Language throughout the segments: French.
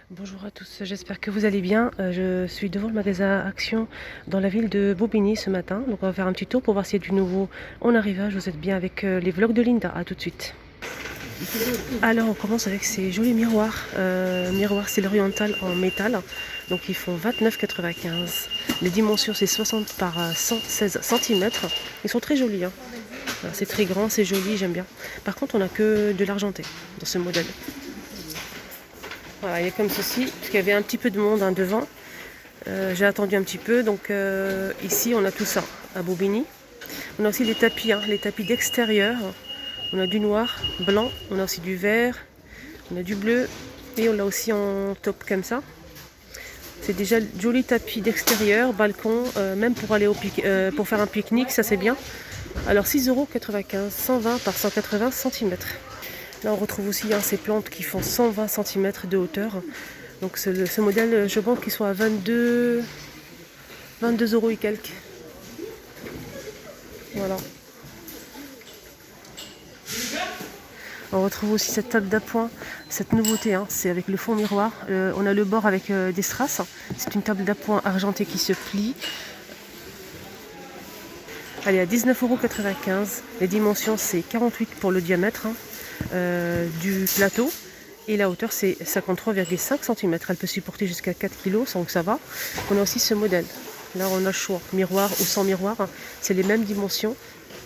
Bonjour à tous, j'espère que vous allez bien. Je suis devant le magasin Action dans la ville de Bobigny ce matin. Donc on va faire un petit tour pour voir s'il y a du nouveau en arrivage. Vous êtes bien avec les vlogs de Linda. À tout de suite. Alors on commence avec ces jolis miroirs. Miroirs c'est l'oriental en métal. Donc ils font 29,95. Les dimensions c'est 60 par 116 cm. Ils sont très jolis. Voilà, c'est très grand, c'est joli, j'aime bien. Par contre on n'a que de l'argenté dans ce modèle. Voilà, il est comme ceci, parce qu'il y avait un petit peu de monde devant. J'ai attendu un petit peu, donc ici on a tout ça à Bobigny. On a aussi les tapis d'extérieur. On a du noir, blanc, on a aussi du vert, on a du bleu et on l'a aussi en top comme ça. C'est déjà joli tapis d'extérieur, balcon, même pour aller pour faire un pique-nique, ça c'est bien. Alors 6,95 €, 120 par 180 cm. Là on retrouve aussi ces plantes qui font 120 cm de hauteur. Donc ce modèle, je pense qu'il soit à 22 € et quelques. Voilà. On retrouve aussi cette table d'appoint, cette nouveauté, c'est avec le fond miroir. On a le bord avec des strass. C'est une table d'appoint argentée qui se plie. Elle est à 19,95 €. Les dimensions c'est 48 pour le diamètre du plateau. Et la hauteur c'est 53,5 cm. Elle peut supporter jusqu'à 4 kg, donc ça va. On a aussi ce modèle. Là on a le choix, miroir ou sans miroir. C'est les mêmes dimensions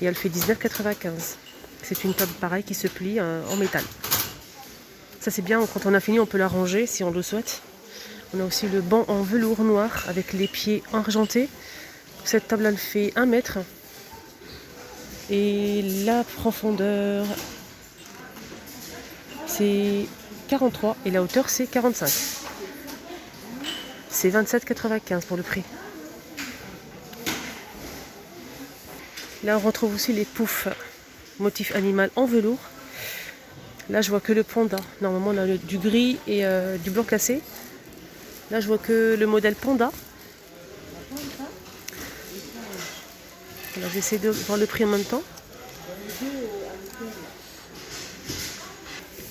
et elle fait 19,95 €. C'est une table pareille qui se plie en métal. Ça c'est bien, quand on a fini on peut la ranger si on le souhaite. On a aussi le banc en velours noir avec les pieds argentés. Cette table elle fait 1 mètre. Et la profondeur c'est 43 et la hauteur c'est 45. C'est 27,95 pour le prix. Là on retrouve aussi les poufs motif animal en velours. Là je vois que le panda. Normalement on a du gris et du blanc cassé. Là je vois que le modèle panda. J'essaie de voir le prix en même temps.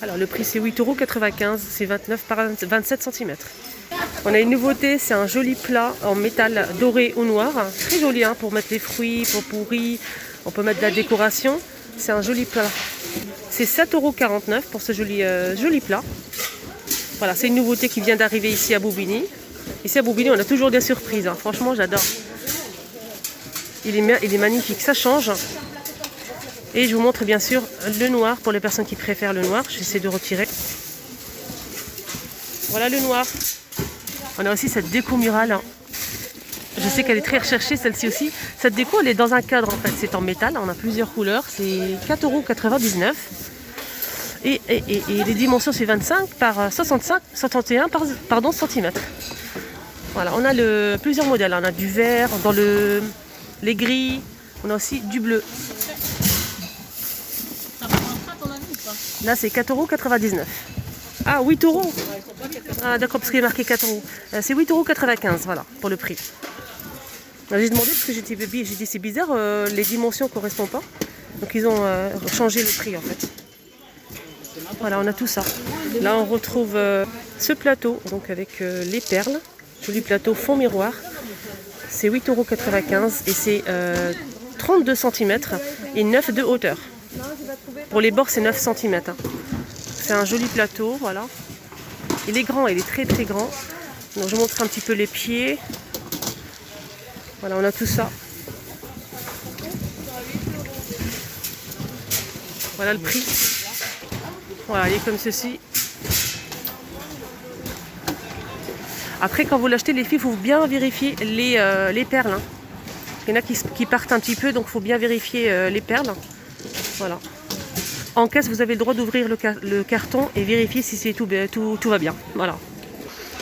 Alors le prix c'est 8,95 €, c'est 29 par 27 cm. On a une nouveauté, c'est un joli plat en métal doré ou noir. Très joli pour mettre les fruits, pour pourri. On peut mettre de la décoration. C'est un joli plat. C'est 7,49 € pour ce joli plat. Voilà, c'est une nouveauté qui vient d'arriver ici à Bobigny. Ici à Bobigny, on a toujours des surprises. Franchement, j'adore. Il est magnifique, ça change. Et je vous montre bien sûr le noir pour les personnes qui préfèrent le noir. J'essaie de retirer. Voilà le noir. On a aussi cette déco murale. Je sais qu'elle est très recherchée, celle-ci aussi. Cette déco, elle est dans un cadre en fait. C'est en métal, on a plusieurs couleurs. C'est 4,99 €. Et les dimensions, c'est 25 par 61 cm. Voilà, on a plusieurs modèles. On a du vert, dans les gris. On a aussi du bleu. Là, c'est 4,99 €. Ah, 8 €. Ah, d'accord, parce qu'il est marqué 4 €. C'est 8,95 €, voilà, pour le prix. J'ai demandé parce que j'ai dit c'est bizarre, les dimensions ne correspondent pas. Donc ils ont changé le prix en fait. Voilà, on a tout ça. Là, on retrouve ce plateau, donc avec les perles. Joli plateau fond miroir. C'est 8,95 € et c'est 32 cm et 9 de hauteur. Pour les bords, c'est 9 cm. C'est un joli plateau, voilà. Il est grand, il est très très grand. Donc je vous montre un petit peu les pieds. Voilà, on a tout ça. Voilà le prix. Voilà, il est comme ceci. Après, quand vous l'achetez, les filles, il faut bien vérifier les perles. Il y en a qui partent un petit peu, donc il faut bien vérifier les perles. Voilà. En caisse, vous avez le droit d'ouvrir le carton et vérifier si tout va bien. Voilà.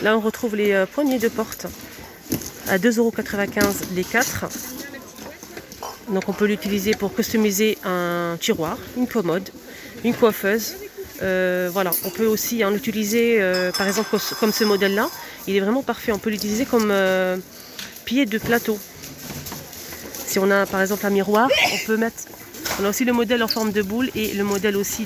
Là, on retrouve les poignées de porte à 2,95 € les 4. Donc on peut l'utiliser pour customiser un tiroir, une commode, une coiffeuse. Voilà, on peut aussi en utiliser par exemple comme ce modèle là. Il est vraiment parfait, on peut l'utiliser comme pied de plateau. Si on a par exemple un miroir, on a aussi le modèle en forme de boule et le modèle aussi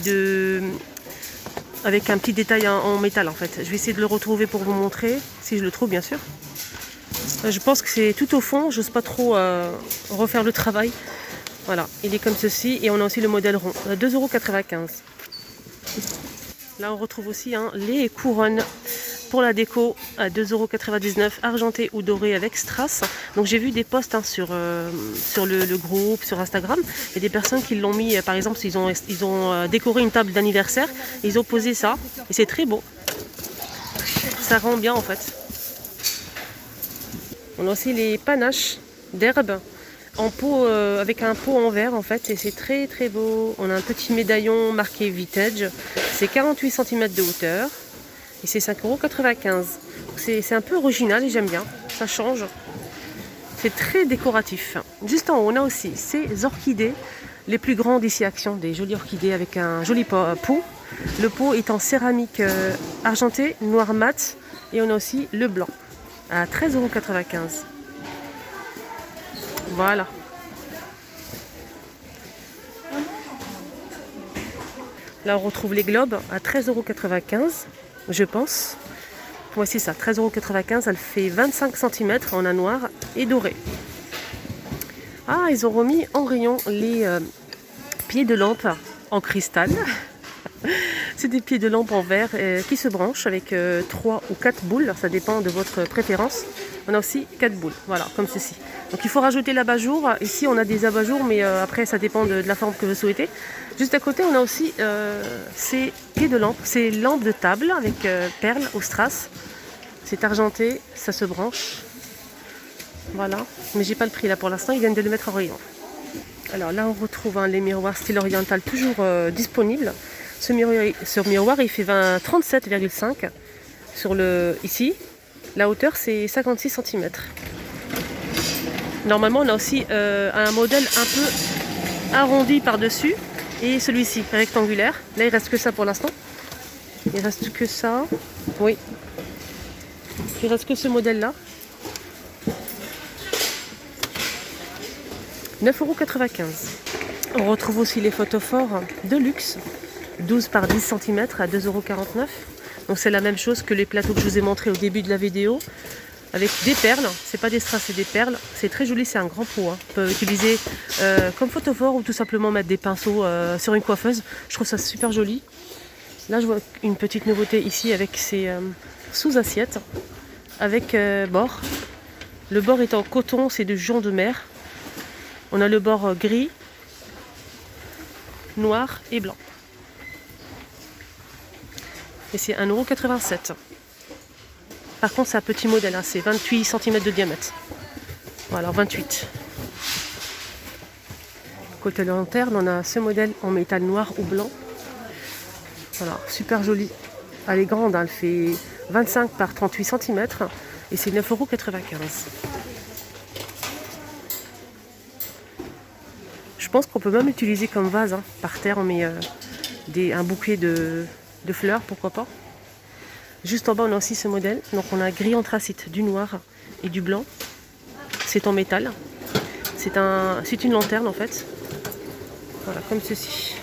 avec un petit détail en métal en fait. Je vais essayer de le retrouver pour vous montrer, si je le trouve bien sûr. Je pense que c'est tout au fond, j'ose pas trop refaire le travail. Voilà, il est comme ceci et on a aussi le modèle rond, 2,95 €. Là on retrouve aussi les couronnes pour la déco à 2,99 €, argenté ou doré avec strass. Donc j'ai vu des posts sur le groupe, sur Instagram, et des personnes qui l'ont mis, par exemple, ils ont décoré une table d'anniversaire, ils ont posé ça, et c'est très beau. Ça rend bien en fait. On a aussi les panaches d'herbe en pot, avec un pot en verre en fait, et c'est très très beau. On a un petit médaillon marqué vintage, c'est 48 cm de hauteur et c'est 5,95 €. C'est un peu original et j'aime bien, ça change. C'est très décoratif. Juste en haut, on a aussi ces orchidées, les plus grandes ici Action, des jolies orchidées avec un joli pot. Le pot est en céramique argentée, noir mat, et on a aussi le blanc à 13,95 €. Voilà. Là, on retrouve les globes à 13,95 €, je pense. Voici ça, 13,95 €. Elle fait 25 cm en un noir et doré. Ah, ils ont remis en rayon les pieds de lampe en cristal. C'est des pieds de lampe en verre qui se branchent avec 3 ou 4 boules, ça dépend de votre préférence. On a aussi 4 boules, voilà, comme ceci. Donc il faut rajouter l'abat-jour. Ici on a des abat-jours, mais après ça dépend de la forme que vous souhaitez. Juste à côté on a aussi ces pieds de lampe, ces lampes de table avec perles au strass. C'est argenté, ça se branche. Voilà, mais j'ai pas le prix là pour l'instant, ils viennent de le mettre en rayon. Alors là on retrouve les miroirs style oriental toujours disponibles. Ce miroir il fait 37,5 sur ici. La hauteur c'est 56 cm. Normalement on a aussi un modèle un peu arrondi par-dessus et celui-ci rectangulaire. Là il reste que ça pour l'instant. Il reste que ça. Oui. Il reste que ce modèle là. 9,95 €. On retrouve aussi les photophores de luxe. 12 par 10 cm à 2,49 €. Donc c'est la même chose que les plateaux que je vous ai montrés au début de la vidéo. Avec des perles, c'est pas des strass, c'est des perles. C'est très joli, c'est un grand pot. On peut utiliser comme photophore ou tout simplement mettre des pinceaux sur une coiffeuse. Je trouve ça super joli. Là je vois une petite nouveauté ici avec ces sous-assiettes. Avec bord. Le bord est en coton, c'est du jonc de mer. On a le bord gris, noir et blanc. Et c'est 1,87 €. Par contre, c'est un petit modèle, c'est 28 cm de diamètre. Voilà, 28. Côté lanterne, on a ce modèle en métal noir ou blanc. Voilà, super joli. Elle est grande, elle fait 25 par 38 cm et c'est 9,95 €. Je pense qu'on peut même l'utiliser comme vase. Par terre, on met un bouquet de fleurs, pourquoi pas. Juste en bas, on a aussi ce modèle. Donc on a gris anthracite, du noir et du blanc. C'est en métal. C'est une lanterne en fait. Voilà, comme ceci.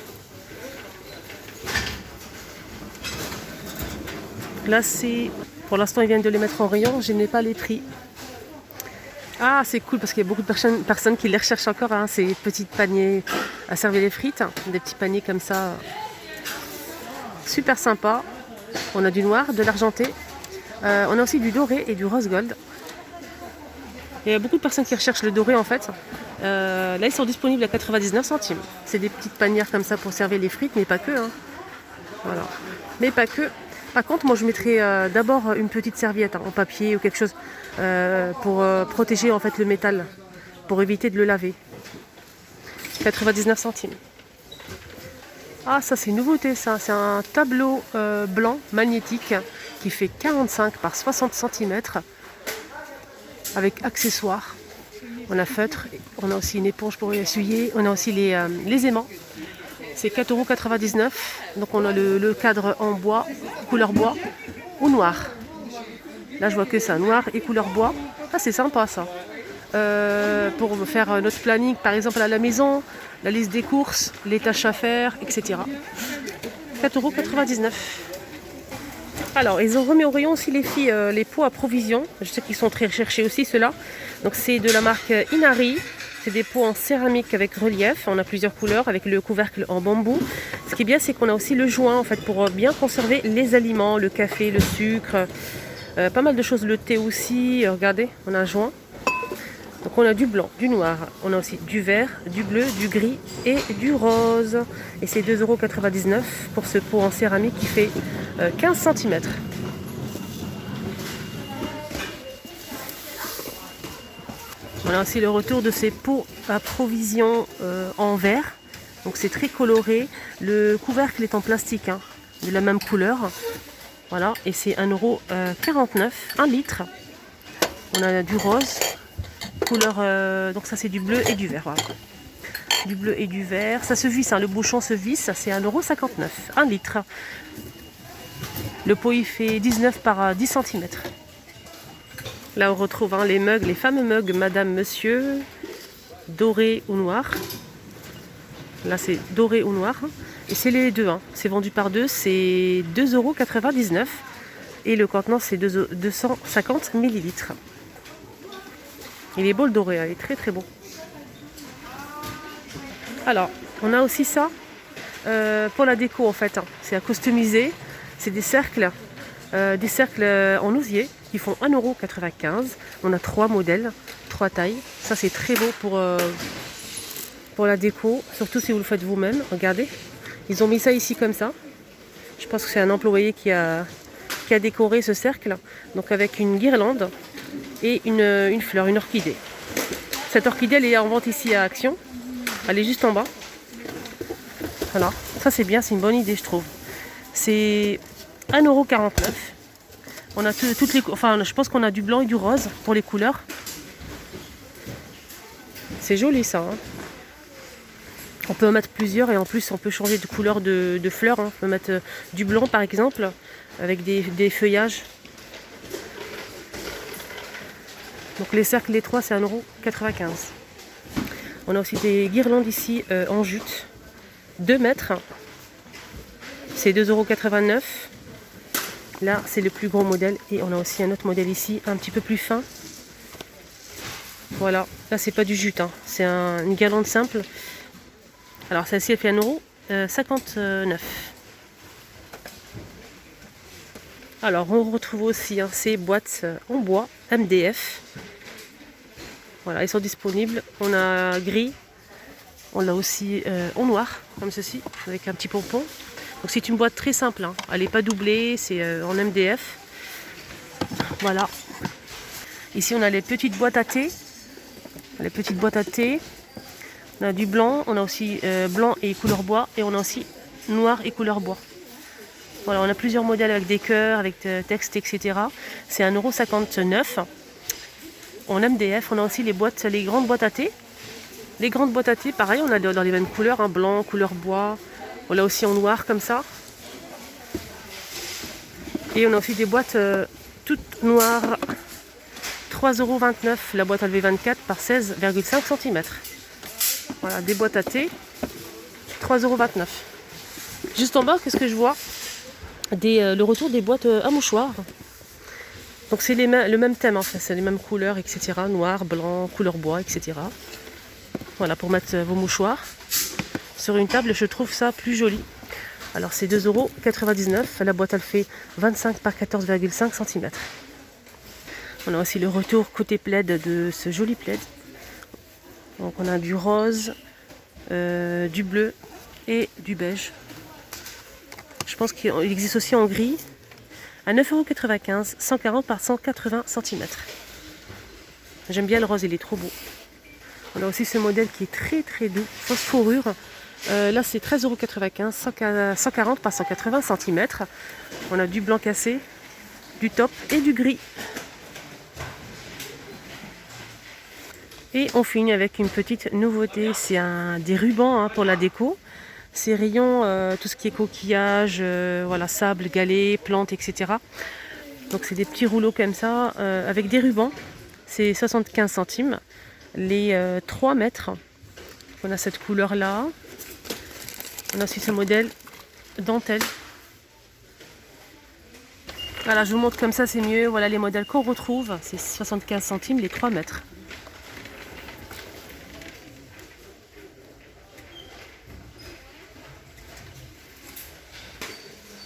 Là, pour l'instant, ils viennent de les mettre en rayon. Je n'ai pas les prix. Ah, c'est cool parce qu'il y a beaucoup de personnes qui les recherchent encore. Ces petits paniers à servir les frites. Des petits paniers comme ça. Super sympa. On a du noir, de l'argenté. On a aussi du doré et du rose gold. Il y a beaucoup de personnes qui recherchent le doré en fait. Là, ils sont disponibles à 99 centimes. C'est des petites panières comme ça pour servir les frites, mais pas que. Voilà. Mais pas que. Par contre, moi je mettrais d'abord une petite serviette en papier ou quelque chose pour protéger en fait le métal, pour éviter de le laver. 99 centimes. Ah, ça c'est une nouveauté, ça. C'est un tableau blanc magnétique qui fait 45 par 60 cm avec accessoires. On a feutre, on a aussi une éponge pour essuyer, on a aussi les aimants. C'est 4,99 €. Donc on a le cadre en bois, couleur bois ou noir. Là je vois que ça, noir et couleur bois. Ah, c'est sympa ça. Pour faire notre planning par exemple à la maison, la liste des courses, les tâches à faire, etc. 4,99 €. Alors, ils ont remis au rayon aussi les filles les pots à provision. Je sais qu'ils sont très recherchés aussi ceux-là. Donc c'est de la marque Inari. C'est des pots en céramique avec relief. On a plusieurs couleurs avec le couvercle en bambou. Ce qui est bien, c'est qu'on a aussi le joint en fait pour bien conserver les aliments, le café, le sucre, pas mal de choses, le thé aussi. Regardez, on a un joint. Donc on a du blanc, du noir, on a aussi du vert, du bleu, du gris et du rose. Et c'est 2,99 € pour ce pot en céramique qui fait 15 cm. On a aussi le retour de ces pots à provision en verre. Donc c'est très coloré. Le couvercle est en plastique, hein, de la même couleur. Voilà, et c'est 1,49 €, 1 litre. On a du rose. Couleur, donc ça c'est du bleu et du vert. Voilà. Du bleu et du vert. Ça se visse, hein, le bouchon se visse, c'est 1,59 €, 1 litre. Le pot il fait 19 par 10 cm. Là on retrouve les mugs, les fameux mugs Madame Monsieur, doré ou noir. Là c'est doré ou noir. Et c'est les deux, hein. C'est vendu par deux, c'est 2,99 €. Et le contenant c'est 250 ml. Il est beau le doré, il est très très beau. Alors, on a aussi ça pour la déco en fait. Hein. C'est à customiser. C'est des cercles en osier qui font 1,95 €. On a 3 modèles, 3 tailles. Ça c'est très beau pour la déco, surtout si vous le faites vous-même. Regardez, ils ont mis ça ici comme ça. Je pense que c'est un employé qui a décoré ce cercle. Donc avec une guirlande et une fleur, une orchidée. Cette orchidée elle est en vente ici à Action. Elle est juste en bas. Voilà, ça c'est bien, c'est une bonne idée je trouve. C'est 1,49 €. On a toutes les, enfin je pense qu'on a du blanc et du rose pour les couleurs. C'est joli ça. Hein. On peut en mettre plusieurs et en plus on peut changer de couleur de fleurs. Hein. On peut mettre du blanc par exemple avec des feuillages. Donc les cercles, les 3 c'est 1,95 €. On a aussi des guirlandes ici en jute. 2 mètres. C'est 2,89 €. Là c'est le plus gros modèle. Et on a aussi un autre modèle ici, un petit peu plus fin. Voilà. Là c'est pas du jute. Hein. C'est une guirlande simple. Alors celle-ci elle fait 1,59 €. Alors on retrouve aussi ces boîtes en bois MDF. Voilà, ils sont disponibles. On a gris, on l'a aussi en noir, comme ceci, avec un petit pompon. Donc c'est une boîte très simple, hein. Elle n'est pas doublée, c'est en MDF. Voilà. Ici on a les petites boîtes à thé. On a du blanc, on a aussi blanc et couleur bois, et on a aussi noir et couleur bois. Voilà, on a plusieurs modèles avec des cœurs, avec texte, etc. C'est 1,59 €. En MDF, on a aussi les grandes boîtes à thé. Les grandes boîtes à thé, pareil, on a dans les mêmes couleurs, hein, blanc, couleur bois. On l'a aussi en noir comme ça. Et on a aussi des boîtes toutes noires. 3,29 € la boîte à lever 24 par 16,5 cm. Voilà, des boîtes à thé. 3,29 €. Juste en bas, qu'est-ce que je vois? Le retour des boîtes à mouchoirs. Donc c'est le même thème en fait, c'est les mêmes couleurs, etc. Noir, blanc, couleur bois, etc. Voilà, pour mettre vos mouchoirs sur une table, je trouve ça plus joli. Alors c'est 2,99 €. La boîte elle fait 25 par 14,5 cm. On a aussi le retour côté plaid de ce joli plaid. Donc on a du rose, du bleu et du beige. Je pense qu'il existe aussi en gris. À 9,95 €, 140 par 180 cm. J'aime bien le rose, il est trop beau. On a aussi ce modèle qui est très très doux, fausse fourrure. Là c'est 13,95 €, 140 par 180 cm. On a du blanc cassé, du top et du gris. Et on finit avec une petite nouveauté, c'est des rubans pour la déco. Ces rayons, tout ce qui est coquillage, voilà, sable, galets, plantes, etc. Donc c'est des petits rouleaux comme ça, avec des rubans. C'est 75 centimes. Les 3 mètres. On a cette couleur là. On a aussi ce modèle dentelle. Voilà, je vous montre comme ça, c'est mieux. Voilà les modèles qu'on retrouve. C'est 75 centimes les 3 mètres.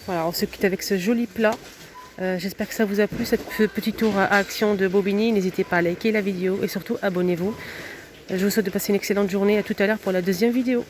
Voilà, on se quitte avec ce joli plat. J'espère que ça vous a plu, cette petit tour à action de Bobigny. N'hésitez pas à liker la vidéo et surtout abonnez-vous. Je vous souhaite de passer une excellente journée. À tout à l'heure pour la deuxième vidéo.